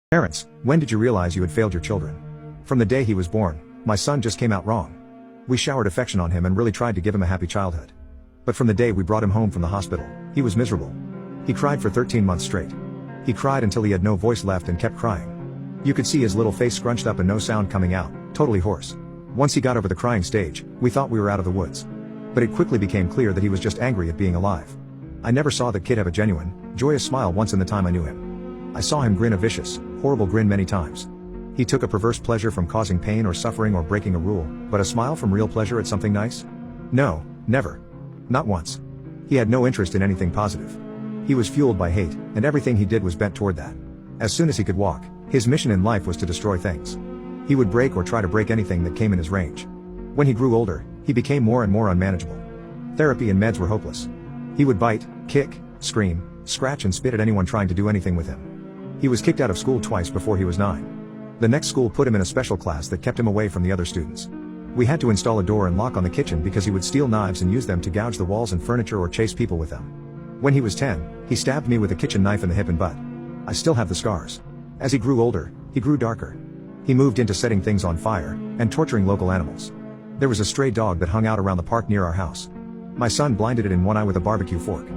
Parents, when did you realize you had failed your children? From the day he was born, my son just came out wrong. We showered affection on him and really tried to give him a happy childhood. But from the day we brought him home from the hospital, he was miserable. He cried for 13 months straight. He cried until he had no voice left and kept crying. You could see his little face scrunched up and no sound coming out, totally hoarse. Once he got over the crying stage, we thought we were out of the woods. But it quickly became clear that he was just angry at being alive. I never saw that kid have a genuine, joyous smile once in the time I knew him. I saw him grin a vicious, horrible grin many times. He took a perverse pleasure from causing pain or suffering or breaking a rule, but a smile from real pleasure at something nice? No, never. Not once. He had no interest in anything positive. He was fueled by hate, and everything he did was bent toward that. As soon as he could walk, his mission in life was to destroy things. He would break or try to break anything that came in his range. When he grew older, he became more and more unmanageable. Therapy and meds were hopeless. He would bite, kick, scream, scratch and spit at anyone trying to do anything with him. He was kicked out of school twice before he was 9. The next school put him in a special class that kept him away from the other students. We had to install a door and lock on the kitchen because he would steal knives and use them to gouge the walls and furniture or chase people with them. When he was 10, he stabbed me with a kitchen knife in the hip and butt. I still have the scars. As he grew older, he grew darker. He moved into setting things on fire and torturing local animals. There was a stray dog that hung out around the park near our house. My son blinded it in one eye with a barbecue fork.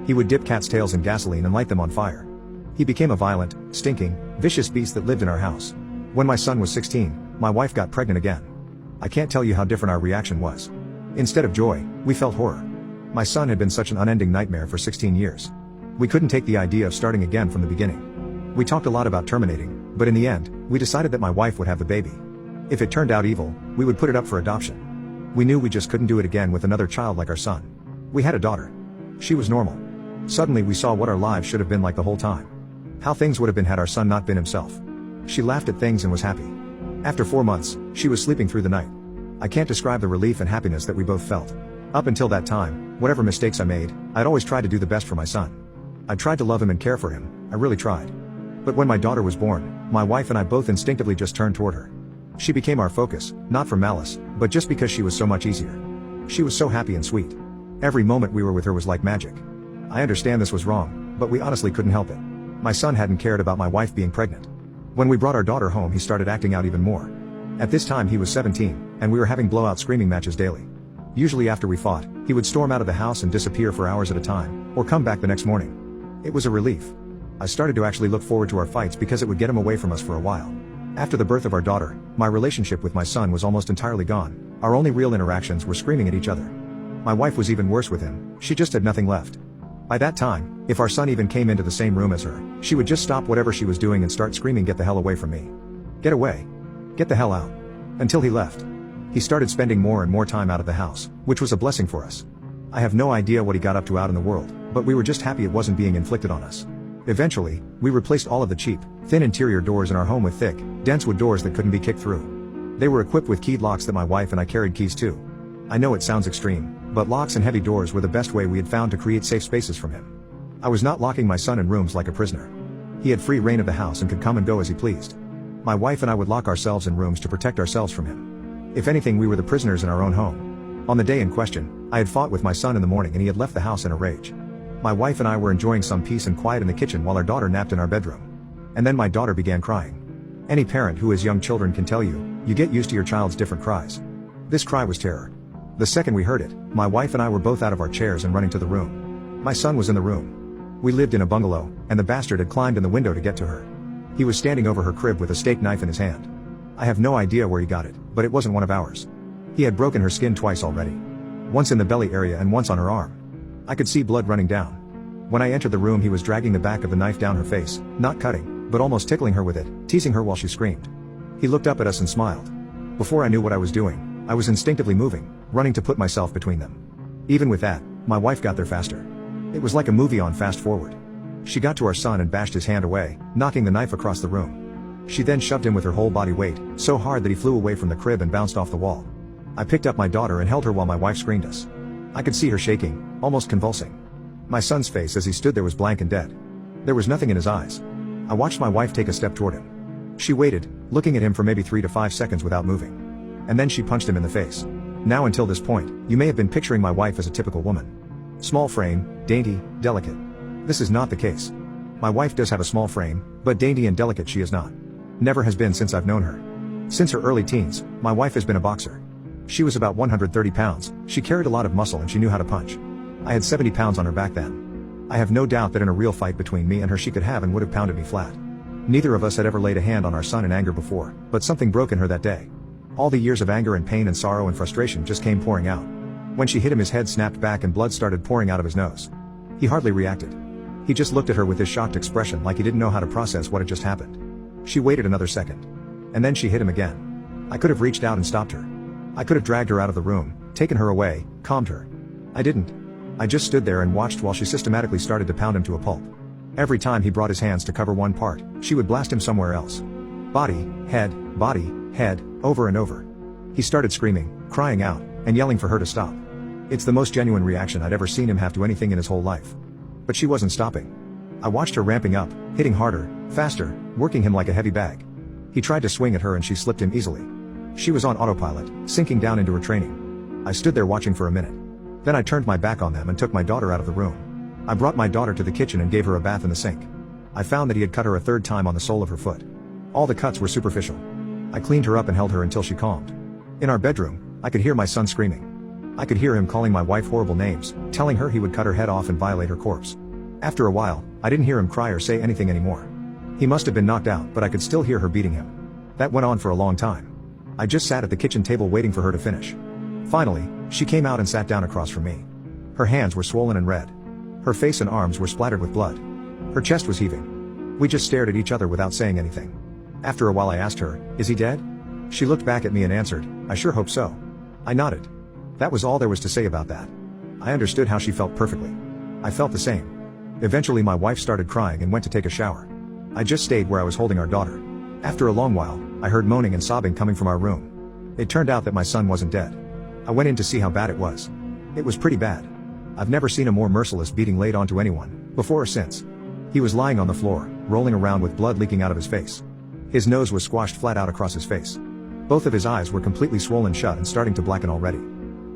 He would dip cats' tails in gasoline and light them on fire. He became a violent, stinking, vicious beast that lived in our house. When my son was 16, my wife got pregnant again. I can't tell you how different our reaction was. Instead of joy, we felt horror. My son had been such an unending nightmare for 16 years. We couldn't take the idea of starting again from the beginning. We talked a lot about terminating, but in the end, we decided that my wife would have the baby. If it turned out evil, we would put it up for adoption. We knew we just couldn't do it again with another child like our son. We had a daughter. She was normal. Suddenly we saw what our lives should have been like the whole time. How things would have been had our son not been himself. She laughed at things and was happy. After 4 months, she was sleeping through the night. I can't describe the relief and happiness that we both felt. Up until that time, whatever mistakes I made, I'd always tried to do the best for my son. I tried to love him and care for him, I really tried. But when my daughter was born, my wife and I both instinctively just turned toward her. She became our focus, not from malice, but just because she was so much easier. She was so happy and sweet. Every moment we were with her was like magic. I understand this was wrong, but we honestly couldn't help it. My son hadn't cared about my wife being pregnant. When we brought our daughter home, he started acting out even more. At this time he was 17, and we were having blowout screaming matches daily. Usually after we fought, he would storm out of the house and disappear for hours at a time, or come back the next morning. It was a relief. I started to actually look forward to our fights because it would get him away from us for a while. After the birth of our daughter, my relationship with my son was almost entirely gone. Our only real interactions were screaming at each other. My wife was even worse with him, she just had nothing left. By that time, if our son even came into the same room as her, she would just stop whatever she was doing and start screaming, "Get the hell away from me. Get away. Get the hell out." Until he left. He started spending more and more time out of the house, which was a blessing for us. I have no idea what he got up to out in the world, but we were just happy it wasn't being inflicted on us. Eventually, we replaced all of the cheap, thin interior doors in our home with thick, dense wood doors that couldn't be kicked through. They were equipped with keyed locks that my wife and I carried keys to. I know it sounds extreme, but locks and heavy doors were the best way we had found to create safe spaces from him. I was not locking my son in rooms like a prisoner. He had free reign of the house and could come and go as he pleased. My wife and I would lock ourselves in rooms to protect ourselves from him. If anything, we were the prisoners in our own home. On the day in question, I had fought with my son in the morning and he had left the house in a rage. My wife and I were enjoying some peace and quiet in the kitchen while our daughter napped in our bedroom. And then my daughter began crying. Any parent who has young children can tell you, you get used to your child's different cries. This cry was terror. The second we heard it, my wife and I were both out of our chairs and running to the room. My son was in the room. We lived in a bungalow, and the bastard had climbed in the window to get to her. He was standing over her crib with a steak knife in his hand. I have no idea where he got it, but it wasn't one of ours. He had broken her skin twice already. Once in the belly area and once on her arm. I could see blood running down. When I entered the room, he was dragging the back of the knife down her face, not cutting, but almost tickling her with it, teasing her while she screamed. He looked up at us and smiled. Before I knew what I was doing, I was instinctively moving, running to put myself between them. Even with that, my wife got there faster. It was like a movie on fast forward. She got to our son and bashed his hand away, knocking the knife across the room. She then shoved him with her whole body weight, so hard that he flew away from the crib and bounced off the wall. I picked up my daughter and held her while my wife screamed us. I could see her shaking, almost convulsing. My son's face as he stood there was blank and dead. There was nothing in his eyes. I watched my wife take a step toward him. She waited, looking at him for maybe 3 to 5 seconds without moving. And then she punched him in the face. Now until this point, you may have been picturing my wife as a typical woman. Small frame, dainty, delicate. This is not the case. My wife does have a small frame, but dainty and delicate she is not. Never has been since I've known her. Since her early teens, my wife has been a boxer. She was about 130 pounds, she carried a lot of muscle and she knew how to punch. I had 70 pounds on her back then. I have no doubt that in a real fight between me and her she could have and would have pounded me flat. Neither of us had ever laid a hand on our son in anger before, but something broke in her that day. All the years of anger and pain and sorrow and frustration just came pouring out. When she hit him, his head snapped back and blood started pouring out of his nose. He hardly reacted. He just looked at her with his shocked expression like he didn't know how to process what had just happened. She waited another second. And then she hit him again. I could have reached out and stopped her. I could have dragged her out of the room, taken her away, calmed her. I didn't. I just stood there and watched while she systematically started to pound him to a pulp. Every time he brought his hands to cover one part, she would blast him somewhere else. Body, head, over and over. He started screaming, crying out, and yelling for her to stop. It's the most genuine reaction I'd ever seen him have to anything in his whole life. But she wasn't stopping. I watched her ramping up, hitting harder, faster, working him like a heavy bag. He tried to swing at her and she slipped him easily. She was on autopilot, sinking down into her training. I stood there watching for a minute. Then I turned my back on them and took my daughter out of the room. I brought my daughter to the kitchen and gave her a bath in the sink. I found that he had cut her a third time on the sole of her foot. All the cuts were superficial. I cleaned her up and held her until she calmed. In our bedroom, I could hear my son screaming. I could hear him calling my wife horrible names, telling her he would cut her head off and violate her corpse. After a while, I didn't hear him cry or say anything anymore. He must have been knocked out, but I could still hear her beating him. That went on for a long time. I just sat at the kitchen table waiting for her to finish. Finally, she came out and sat down across from me. Her hands were swollen and red. Her face and arms were splattered with blood. Her chest was heaving. We just stared at each other without saying anything. After a while I asked her, "Is he dead?" She looked back at me and answered, "I sure hope so." I nodded. That was all there was to say about that. I understood how she felt perfectly. I felt the same. Eventually my wife started crying and went to take a shower. I just stayed where I was holding our daughter. After a long while, I heard moaning and sobbing coming from our room. It turned out that my son wasn't dead. I went in to see how bad it was. It was pretty bad. I've never seen a more merciless beating laid onto anyone, before or since. He was lying on the floor, rolling around with blood leaking out of his face. His nose was squashed flat out across his face. Both of his eyes were completely swollen shut and starting to blacken already.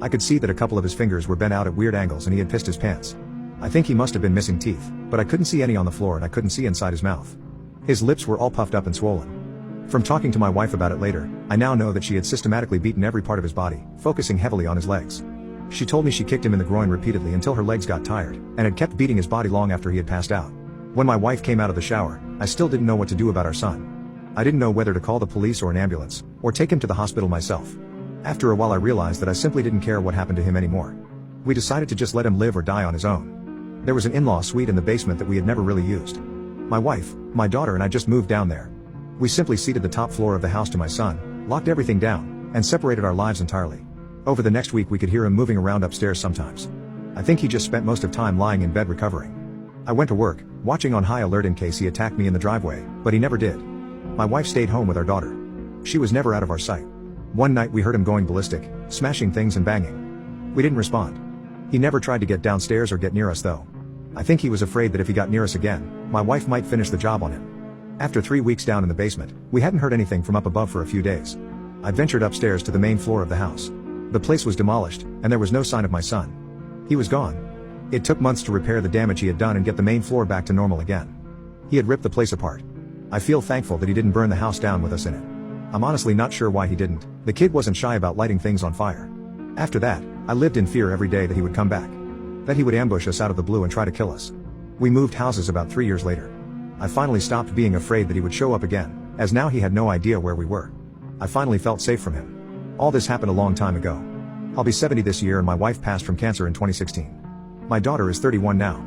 I could see that a couple of his fingers were bent out at weird angles and he had pissed his pants. I think he must have been missing teeth, but I couldn't see any on the floor and I couldn't see inside his mouth. His lips were all puffed up and swollen. From talking to my wife about it later, I now know that she had systematically beaten every part of his body, focusing heavily on his legs. She told me she kicked him in the groin repeatedly until her legs got tired, and had kept beating his body long after he had passed out. When my wife came out of the shower, I still didn't know what to do about our son. I didn't know whether to call the police or an ambulance, or take him to the hospital myself. After a while I realized that I simply didn't care what happened to him anymore. We decided to just let him live or die on his own. There was an in-law suite in the basement that we had never really used. My wife, my daughter and I just moved down there. We simply ceded the top floor of the house to my son, locked everything down, and separated our lives entirely. Over the next week we could hear him moving around upstairs sometimes. I think he just spent most of time lying in bed recovering. I went to work, watching on high alert in case he attacked me in the driveway, but he never did. My wife stayed home with our daughter. She was never out of our sight. One night we heard him going ballistic, smashing things and banging. We didn't respond. He never tried to get downstairs or get near us though. I think he was afraid that if he got near us again, my wife might finish the job on him. After 3 weeks down in the basement, we hadn't heard anything from up above for a few days. I ventured upstairs to the main floor of the house. The place was demolished, and there was no sign of my son. He was gone. It took months to repair the damage he had done and get the main floor back to normal again. He had ripped the place apart. I feel thankful that he didn't burn the house down with us in it. I'm honestly not sure why he didn't. The kid wasn't shy about lighting things on fire. After that, I lived in fear every day that he would come back. That he would ambush us out of the blue and try to kill us. We moved houses about 3 years later. I finally stopped being afraid that he would show up again, as now he had no idea where we were. I finally felt safe from him. All this happened a long time ago. I'll be 70 this year and my wife passed from cancer in 2016. My daughter is 31 now.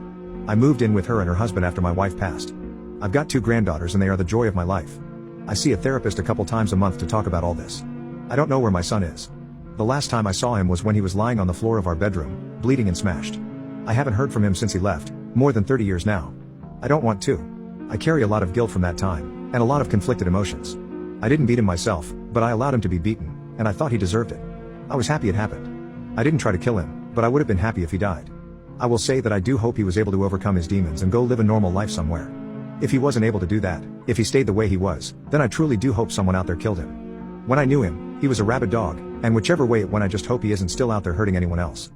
I moved in with her and her husband after my wife passed. I've got 2 granddaughters and they are the joy of my life. I see a therapist a couple times a month to talk about all this. I don't know where my son is. The last time I saw him was when he was lying on the floor of our bedroom, bleeding and smashed. I haven't heard from him since he left, more than 30 years now. I don't want to. I carry a lot of guilt from that time, and a lot of conflicted emotions. I didn't beat him myself, but I allowed him to be beaten, and I thought he deserved it. I was happy it happened. I didn't try to kill him, but I would have been happy if he died. I will say that I do hope he was able to overcome his demons and go live a normal life somewhere. If he wasn't able to do that, if he stayed the way he was, then I truly do hope someone out there killed him. When I knew him, he was a rabid dog, and whichever way it went I just hope he isn't still out there hurting anyone else.